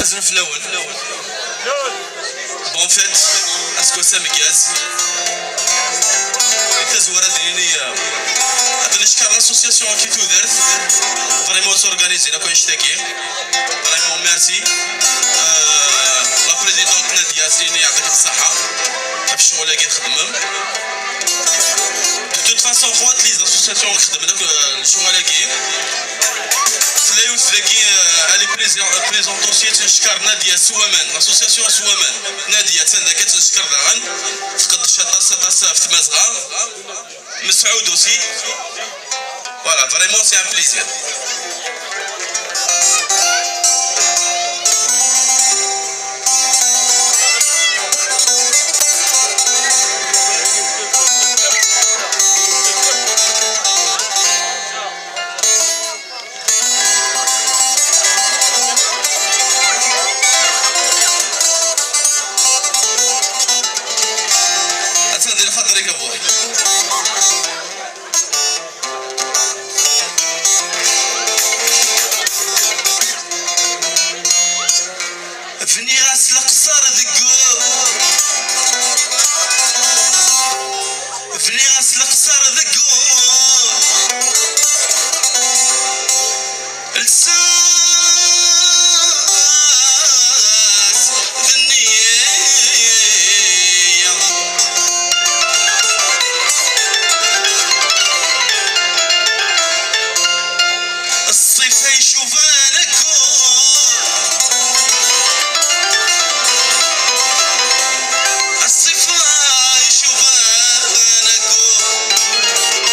أزن في الأول بون فيت أسكو سامي كاز التزويرة دينية هذا نشكر لاسوسياسيون كي تودرت فريمون تورغانيزي لا كونشتاكي فريمون ميرسي لا بريزيدونت نادية ياسين يعطيك الصحة في الشغل اللي كنخدمهم دو توت فاسون خوات لي زاسوسياسيون اللي خدمنا الشغل هاكي سلايوت ذاكي الي بريزونطوسيي تنشكر نادية سوامان لاسوسياسيون سوامان نادية تنداك تنشكر داغن تقد شطاسة في تمازغا مسعود اوسي فوالا فريمون سي ان بليزير فني راس القصر ذقو فني راس القصر ذقو الساس ذنية الصيف يشوف انكو الصفا يشوف انكو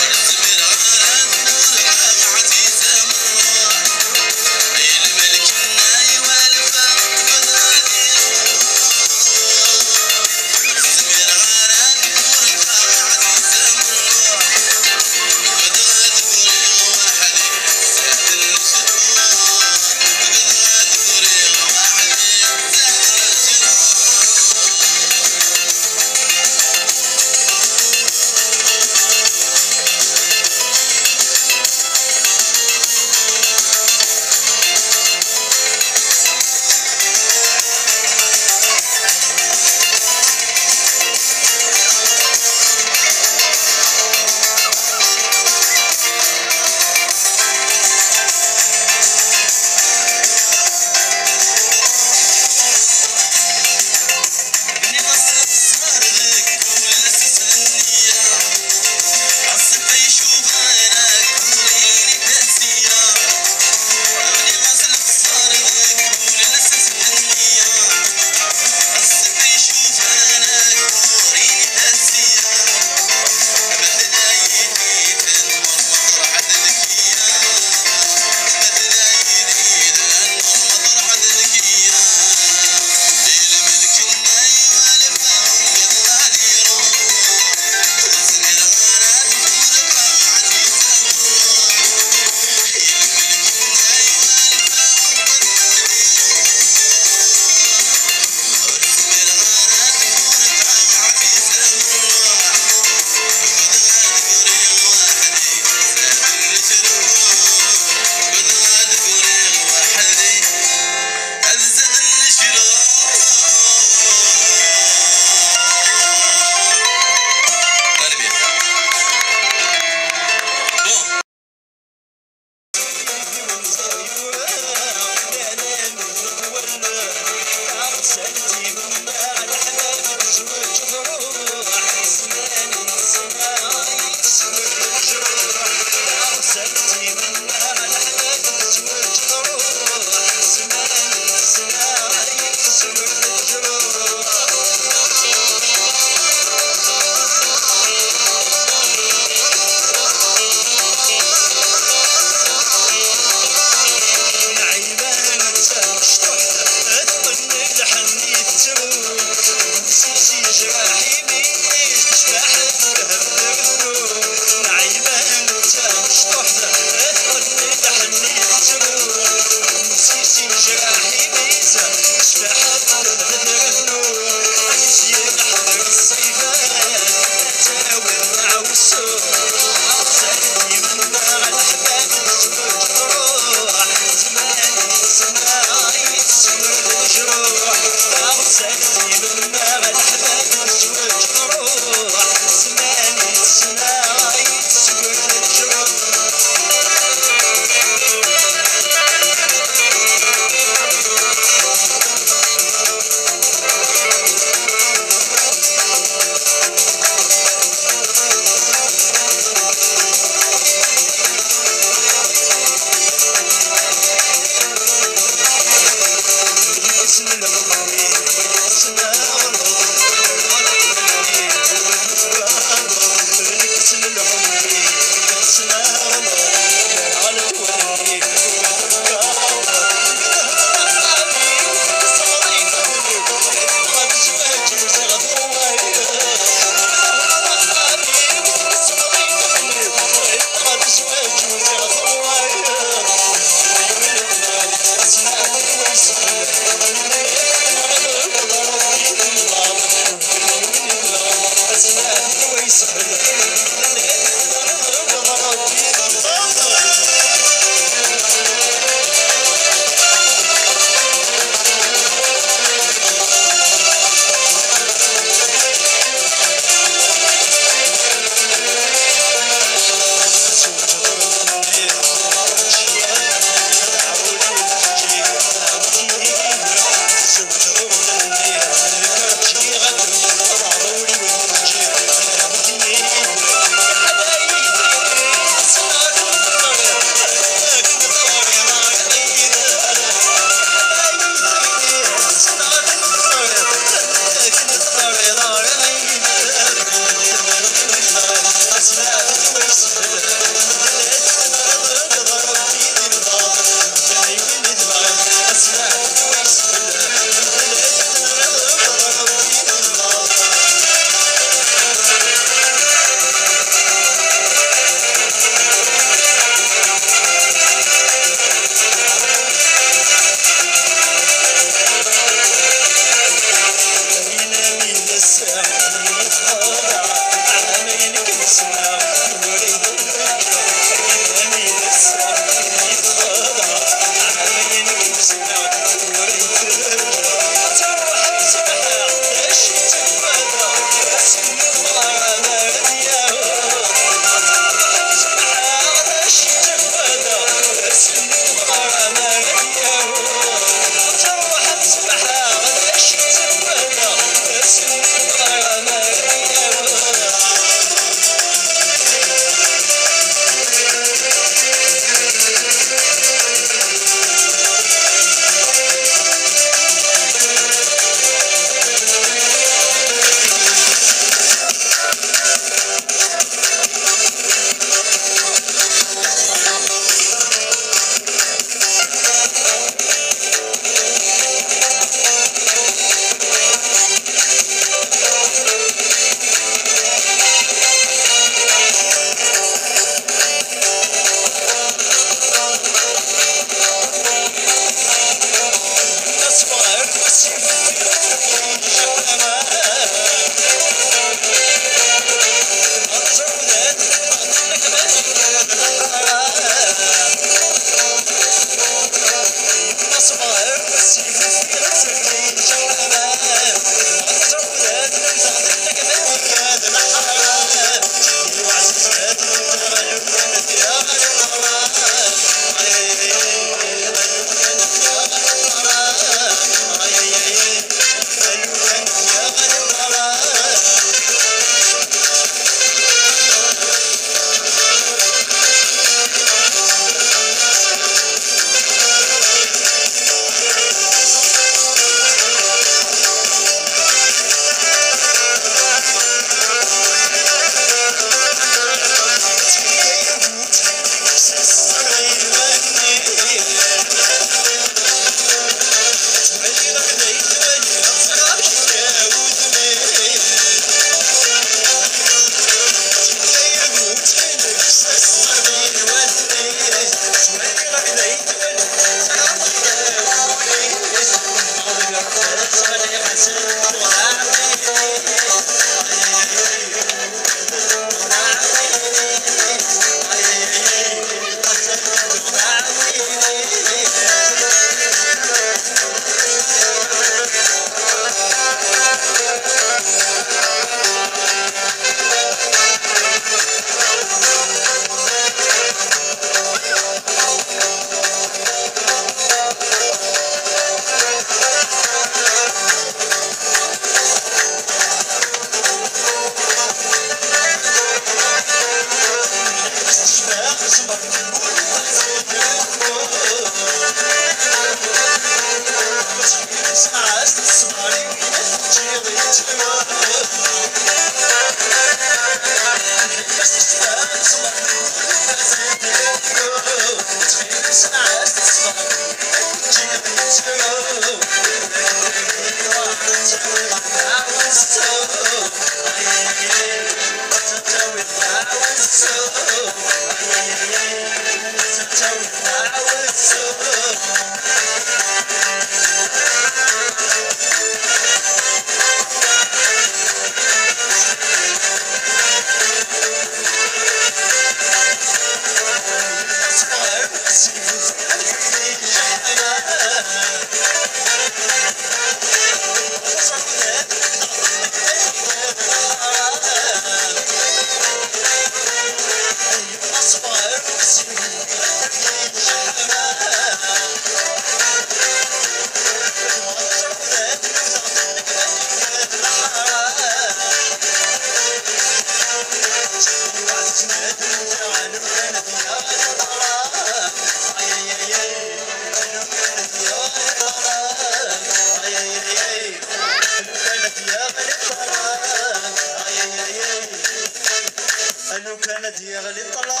كانت يغلي الطلال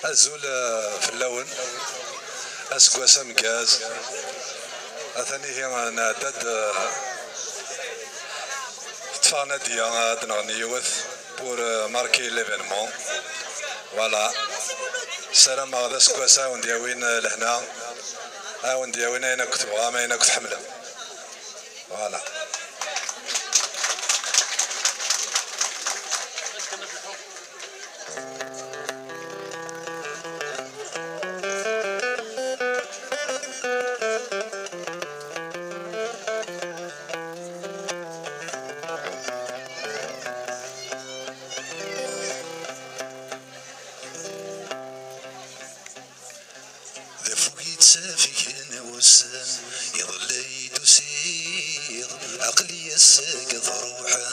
الزول في اللون اسكواسا مكاز اثاني هي نعداد تفانا ديا دنغني يوث بور ماركي ليفينمون فوالا السلام هذا سكواسا وندياوين لهنا وندياوين اين كنت بغا ما اين كنت حمله فوالا عقلي الساقط روحه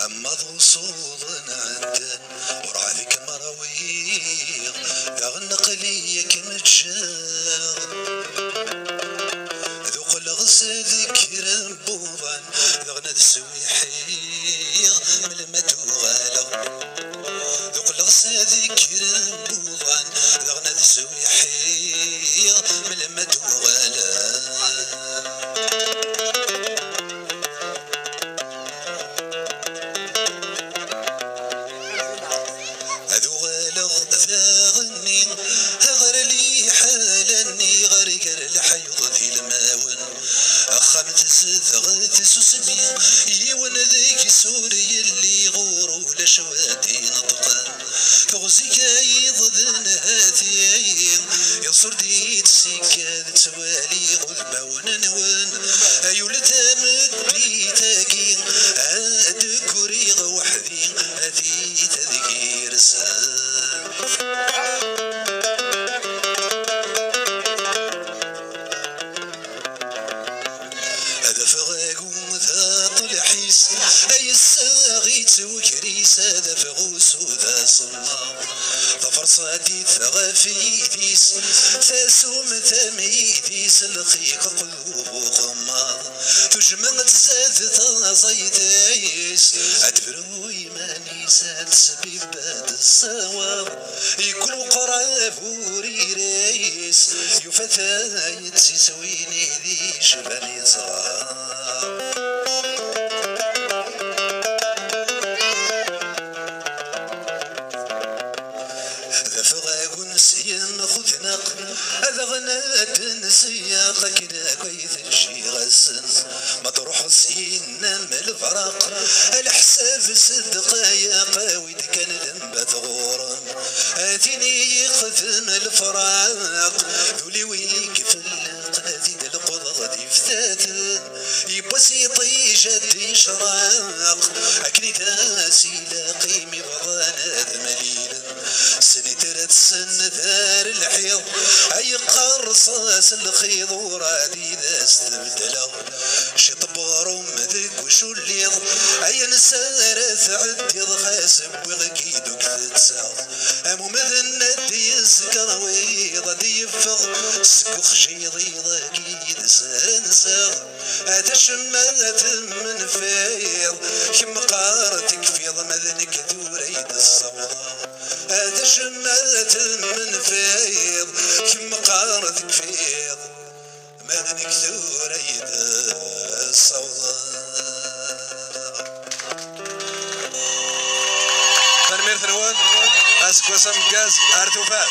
أما ذو صوض عدن ورعاذك مراويغ ذا النقلية كمتشاغ ذوق الغس ذكر بوضان ذا غنى السويحيغ من المدوغالغ ذوق الغس ذكر بوضان ذا غنى السويحيغ من المدوغالغ غث سوسمي يون ذيك سوري اللي غورو لشواتي نطقا فغزيك يضذن هاتيين ينصر ديت سكاد توالي غذبا وننون ايول تامد لي تاكين هاد كوريغ وحدي هذي تذكير سام أي الساغيت وكريس هذا فغوس وذا صمام ظفر صادي ثغافي ديس تاسوم تميديس الخيق قلوب وقمار تجمع تزاد تصيدايس أدبرو إيماني ساد سبيبات الصواب يكون قراب وريريس يفتايت سيسويني ذي شباني صغار هذا غنات نسياق كنا كويث الشي غسن ما تروح سينا من الفراق الحساب صدق يا قاويد كان لنبات غورم هاتيني يختم الفراق ذولي ويكف القاديد القضغ ديفتات يبسيطي جدي شراق أكني تاسي لاقيمي بضانا مليلا سنترت سن ثار الحيض أي قرصاص الخيض ورادي ذا استبدلوا شطبر مذك وشو اللي أي نسارة عدي خاسب وغكيد وكتسا أمو مثل دي يسكر ويضا دي يفغ سكوخ شيضي ضاكيد سنسا أتشمت من فيض كم قارتك في ضمذنك دوريد الصوضة أتشمت من فيض كم قارتك فيض مذنك دوريد الصوضة تنمير ثروان أسكو سمكاز أرتوفات